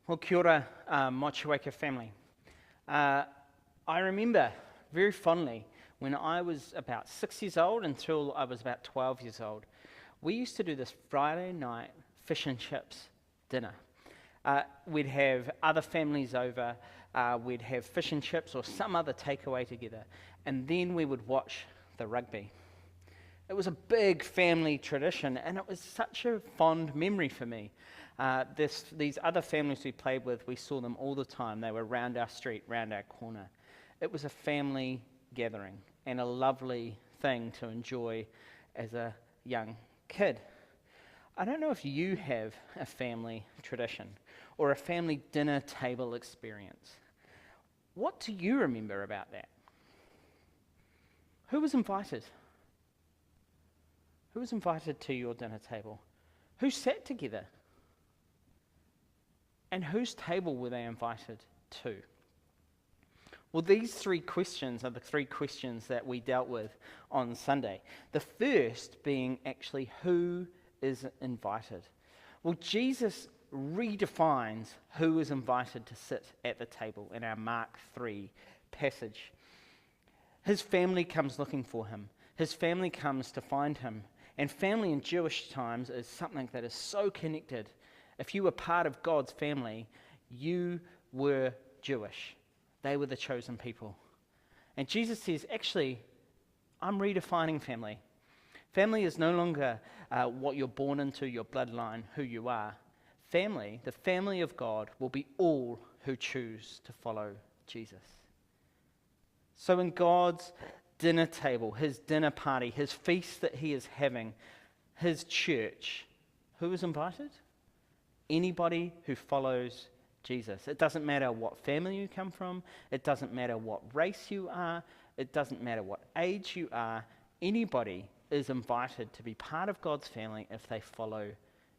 Well, kia ora, Mochiwaka family. I remember very fondly when I was about 6 years old until I was about 12 years old, we used to do this Friday night fish and chips dinner. We'd have other families over, we'd have fish and chips or some other takeaway together, and then we would watch the rugby. It was a big family tradition, and it was such a fond memory for me. These other families we played with, we saw them all the time. They were round our street, round our corner. It was a family gathering and a lovely thing to enjoy as a young kid. I don't know if you have a family tradition or a family dinner table experience. What do you remember about that? Who was invited? Who was invited to your dinner table? Who sat together? And whose table were they invited to? Well, these three questions are the three questions that we dealt with on Sunday. The first being actually who is invited. Well, Jesus redefines who is invited to sit at the table in our Mark 3 passage. His family comes looking for him. His family comes to find him. And family in Jewish times is something that is so connected. If you were part of God's family, you were Jewish. They were the chosen people. And Jesus says, actually, I'm redefining family. Family is no longer what you're born into, your bloodline, who you are. Family, the family of God, will be all who choose to follow Jesus. So in God's dinner table, his dinner party, his feast that he is having, his church, who is invited? Anybody who follows Jesus. It doesn't matter what family you come from. It doesn't matter what race you are. It doesn't matter what age you are. Anybody is invited to be part of God's family if they follow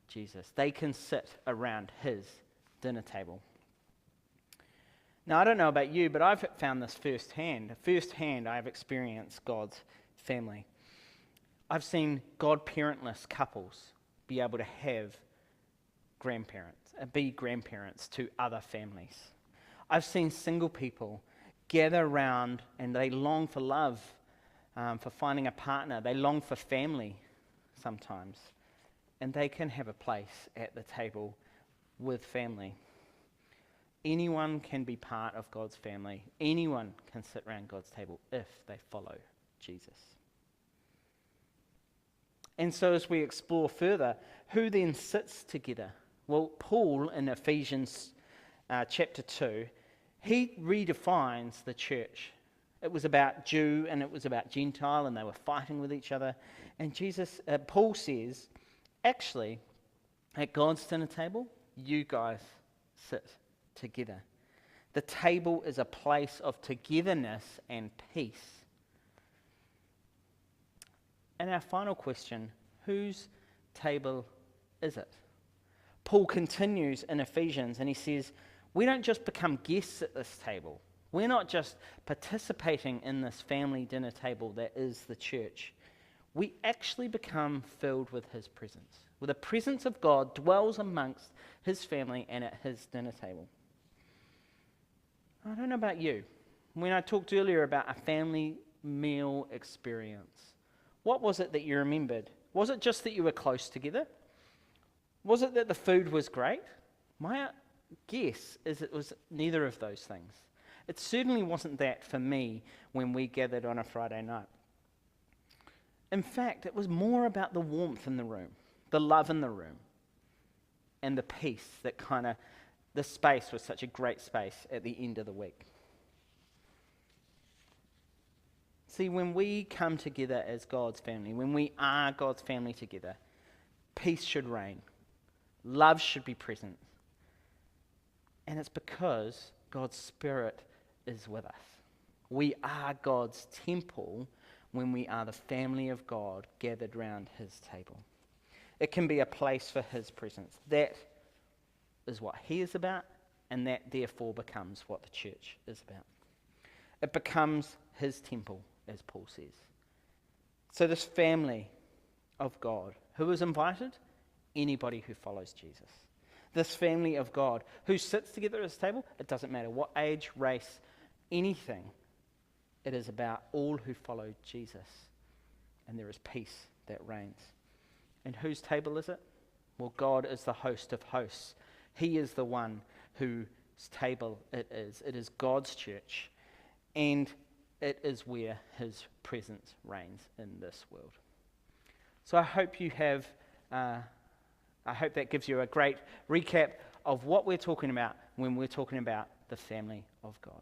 Jesus. They can sit around his dinner table. Now, I don't know about you, but I've found this firsthand. Firsthand, I've experienced God's family. I've seen God-parentless couples be able to have be grandparents to other families. I've seen single people gather around and they long for love, for finding a partner. They long for family sometimes. And they can have a place at the table with family. Anyone can be part of God's family. Anyone can sit around God's table if they follow Jesus. And so as we explore further, who then sits together? Well, Paul in Ephesians chapter 2, he redefines the church. It was about Jew and it was about Gentile, and they were fighting with each other. And Paul says, actually, at God's dinner table, you guys sit together. The table is a place of togetherness and peace. And our final question, whose table is it? Paul continues in Ephesians and he says, we don't just become guests at this table. We're not just participating in this family dinner table that is the church. We actually become filled with his presence. Where the presence of God dwells amongst his family and at his dinner table. I don't know about you. When I talked earlier about a family meal experience, what was it that you remembered? Was it just that you were close together? Was it that the food was great? My guess is it was neither of those things. It certainly wasn't that for me when we gathered on a Friday night. In fact, it was more about the warmth in the room, the love in the room, and the peace that the space was such a great space at the end of the week. See, when we come together as God's family, when we are God's family together, peace should reign. Love should be present. And it's because God's Spirit is with us. We are God's temple when we are the family of God gathered round his table. It can be a place for his presence. That is what he is about, and that therefore becomes what the church is about. It becomes his temple, as Paul says. So this family of God, who is invited? Anybody who follows Jesus. This family of God who sits together at this table, it doesn't matter what age, race, anything. It is about all who follow Jesus. And there is peace that reigns. And whose table is it? Well, God is the host of hosts. He is the one whose table it is. It is God's church. And it is where his presence reigns in this world. So I hope you have, I hope that gives you a great recap of what we're talking about when we're talking about the family of God.